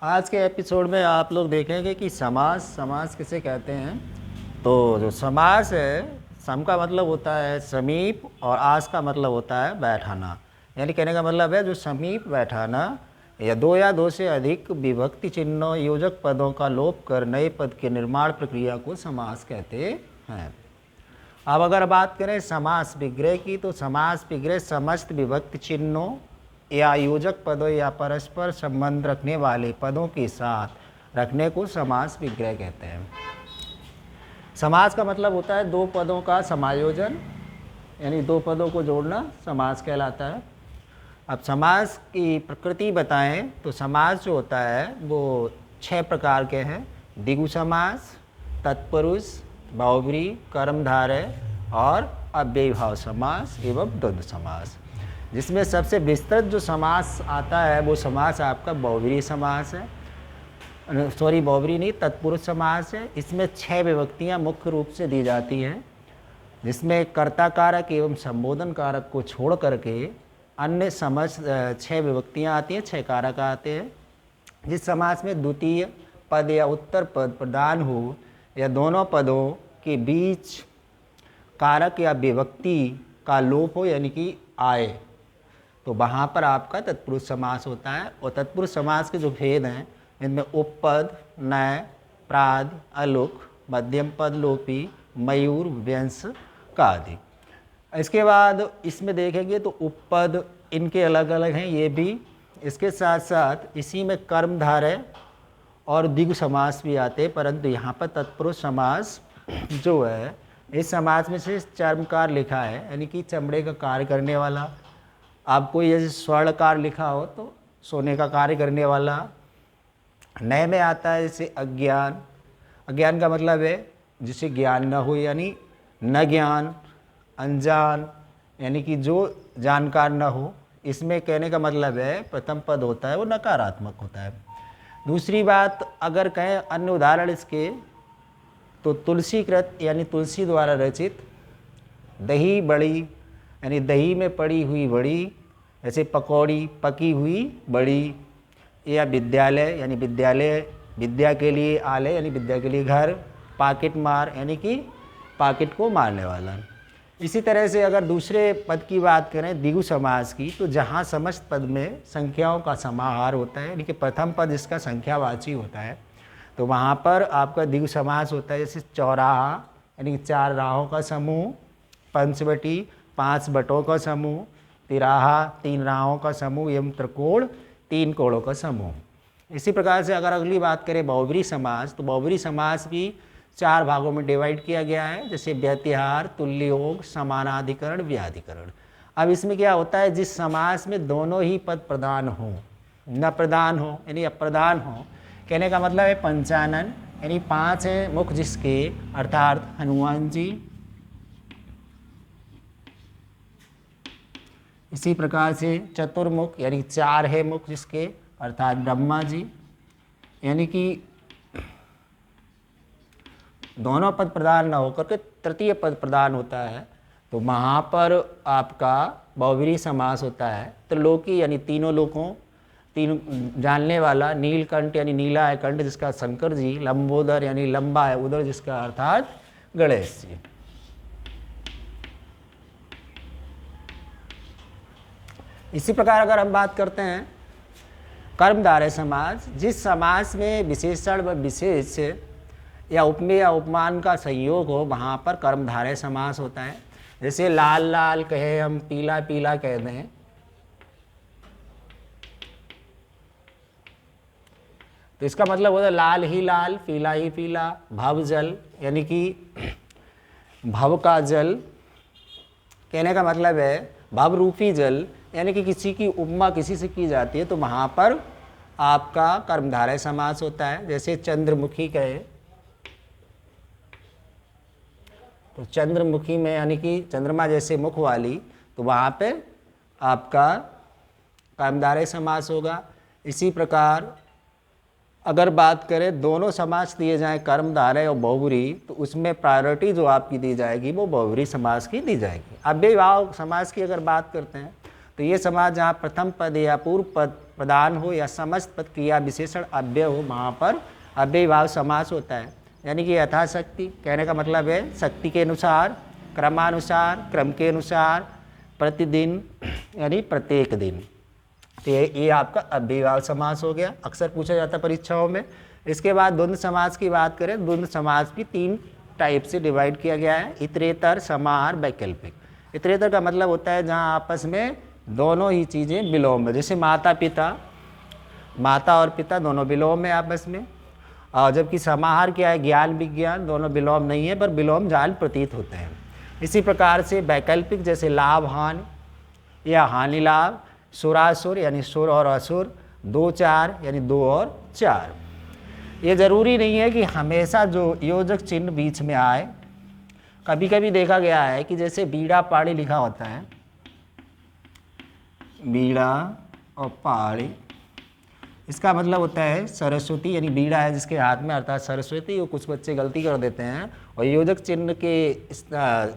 आज के एपिसोड में आप लोग देखेंगे कि समास समास किसे कहते हैं। तो जो समास है, सम का मतलब होता है समीप और आस का मतलब होता है बैठाना। यानी कहने का मतलब है जो समीप बैठाना या दो से अधिक विभक्ति चिन्हों योजक पदों का लोप कर नए पद के निर्माण प्रक्रिया को समास कहते हैं। अब अगर बात करें समास विग्रह की, तो समास विग्रह समस्त विभक्ति चिन्हों या योजक पदों या परस्पर संबंध रखने वाले पदों के साथ रखने को समास विग्रह कहते हैं। समास का मतलब होता है दो पदों का समायोजन, यानी दो पदों को जोड़ना समास कहलाता है। अब समास की प्रकृति बताएं तो समास जो होता है वो 6 प्रकार के हैं। द्विगु समास, तत्पुरुष, बहुब्री, कर्मधारय और अव्ययीभाव समास एवं द्वंद्व समास। जिसमें सबसे विस्तृत जो समास आता है वो समास आपका बहुब्री समास है, बहुब्री नहीं, तत्पुरुष समास है। इसमें 6 विभक्तियां मुख्य रूप से दी जाती हैं, जिसमें कर्ता कारक एवं संबोधन कारक को छोड़ करके अन्य 6 विभक्तियां आती हैं, 6 कारक आते हैं। जिस समास में द्वितीय पद या उत्तर पद प्रधान हो या दोनों पदों के बीच कारक या विभक्ति का लोप हो, यानी कि आए, तो वहाँ पर आपका तत्पुरुष समास होता है। और तत्पुरुष समास के जो भेद हैं इनमें उपपद, नय, प्राद, अलुक, मध्यम पद लोपी, मयूर, व्यंस का आदि। इसके बाद इसमें देखेंगे तो उपपद इनके अलग अलग हैं ये भी। इसके साथ साथ इसी में कर्मधारय और द्विगु समास भी आते हैं, परंतु यहाँ पर तत्पुरुष समास जो है इस समास में से चर्मकार लिखा है, यानी कि चमड़े का कार्य करने वाला। आपको ये स्वर्णकार लिखा हो तो सोने का कार्य करने वाला। नए में आता है जैसे अज्ञान, अज्ञान का मतलब है जिसे ज्ञान न हो, यानी न ज्ञान, अनजान, यानी कि जो जानकार न हो। इसमें कहने का मतलब है प्रथम पद होता है वो नकारात्मक होता है। दूसरी बात अगर कहें अन्य उदाहरण इसके, तो तुलसीकृत यानी तुलसी द्वारा रचित, दही बड़ी यानी दही में पड़ी हुई बड़ी, जैसे पकौड़ी पकी हुई बड़ी, या विद्यालय यानी विद्यालय विद्या के लिए आलय यानी विद्या के लिए घर, पाकिट मार यानी कि पाकिट को मारने वाला। इसी तरह से अगर दूसरे पद की बात करें द्विगु समास की, तो जहाँ समस्त पद में संख्याओं का समाहार होता है, यानी कि प्रथम पद इसका संख्यावाची होता है, तो वहाँ पर आपका द्विगु समास होता है। जैसे चौराहा यानी कि 4 राहों का समूह, पंचवटी 5 बटों का समूह, तिराहा 3 राहों का समूह एवं त्रिकोण 3 कोणों का समूह। इसी प्रकार से अगर अगली बात करें बहुब्री समास, तो बहुब्री समास भी 4 भागों में डिवाइड किया गया है, जैसे व्यतिहार, तुल्ययोग, समानाधिकरण, व्याधिकरण। अब इसमें क्या होता है, जिस समास में दोनों ही पद प्रधान हो, न प्रधान हो यानी अप्रधान हो, कहने का मतलब है पंचानन, यानी 5 हैं मुख जिसके, अर्थात हनुमान जी। इसी प्रकार से चतुर्मुख यानी 4 है मुख जिसके, अर्थात ब्रह्मा जी। यानी कि दोनों पद प्रधान न होकर के तृतीय पद प्रधान होता है, तो वहाँ पर आपका बहुब्री समास होता है। त्रिलोकी यानी तीनों लोकों, तीन जानने वाला, नीलकंठ यानी नीला है कंठ जिसका शंकर जी, लंबोदर यानी लंबा है उदर जिसका, अर्थात गणेश जी। इसी प्रकार अगर हम बात करते हैं कर्मधारय समास, जिस समास में विशेषण व विशेष या उपमेय या उपमान का संयोग हो, वहाँ पर कर्मधारय समास होता है। जैसे लाल लाल कहे हम, पीला पीला कह दें, तो इसका मतलब होता है लाल ही लाल, पीला ही पीला। भव जल यानी कि भव का जल, कहने का मतलब है भव रूपी जल, यानी कि किसी की उपमा किसी से की जाती है, तो वहाँ पर आपका कर्मधारय समास होता है। जैसे चंद्रमुखी कहे, तो चंद्रमुखी में यानी कि चंद्रमा जैसे मुख वाली, तो वहाँ पे आपका कर्मधारय समास होगा। इसी प्रकार अगर बात करें दोनों समास दिए जाएं कर्मधारय और बहुब्री, तो उसमें प्रायोरिटी जो आपकी दी जाएगी वो बहुब्री समास की दी जाएगी। अव्ययीभाव समास की अगर बात करते हैं, तो ये समास जहाँ प्रथम पद या पूर्व पद प्रधान हो या समस्त पद क्रिया विशेषण अव्यय हो, वहाँ पर अव्ययीभाव समास होता है। यानी कि यथाशक्ति कहने का मतलब है शक्ति के अनुसार, क्रमानुसार, क्रम के अनुसार, प्रतिदिन यानी प्रत्येक दिन। तो ये आपका अव्ययीभाव समास हो गया, अक्सर पूछा जाता है परीक्षाओं में। इसके बाद द्वंद्व समास की बात करें, द्वंद्व समास भी 3 टाइप से डिवाइड किया गया है, इतरेतर, समाहार, वैकल्पिक। इतरेतर का मतलब होता है जहाँ आपस में दोनों ही चीज़ें विलोम में, जैसे माता और पिता दोनों विलोम में आपस में। और जबकि समाहार क्या है, ज्ञान विज्ञान दोनों विलोम नहीं है पर विलोम जाल प्रतीत होते हैं। इसी प्रकार से वैकल्पिक जैसे लाभ हानि या हानि लाभ, सुरासुर यानी सुर और असुर, 2-4 यानी 2 और 4। ये ज़रूरी नहीं है कि हमेशा जो योजक चिन्ह बीच में आए। कभी कभी देखा गया है कि जैसे बीड़ा पाड़ी लिखा होता है, बीड़ा और पाड़ी, इसका मतलब होता है सरस्वती, यानी बीड़ा है जिसके हाथ में अर्थात सरस्वती। वो कुछ बच्चे गलती कर देते हैं और योजक चिन्ह के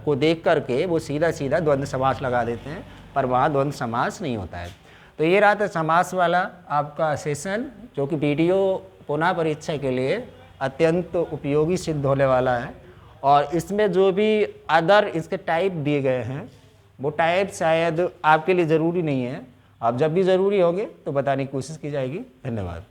को देख करके वो सीधा सीधा द्वंद्व समास लगा देते हैं, पर वहाँ द्वंद्व समास नहीं होता है। तो ये रहा था समास वाला आपका सेशन, जो कि वीडियो पुनः परीक्षा के लिए अत्यंत उपयोगी सिद्ध होने वाला है। और इसमें जो भी अदर इसके टाइप दिए गए हैं वो टाइप शायद आपके लिए ज़रूरी नहीं है, आप जब भी ज़रूरी होंगे तो बताने की कोशिश की जाएगी। धन्यवाद।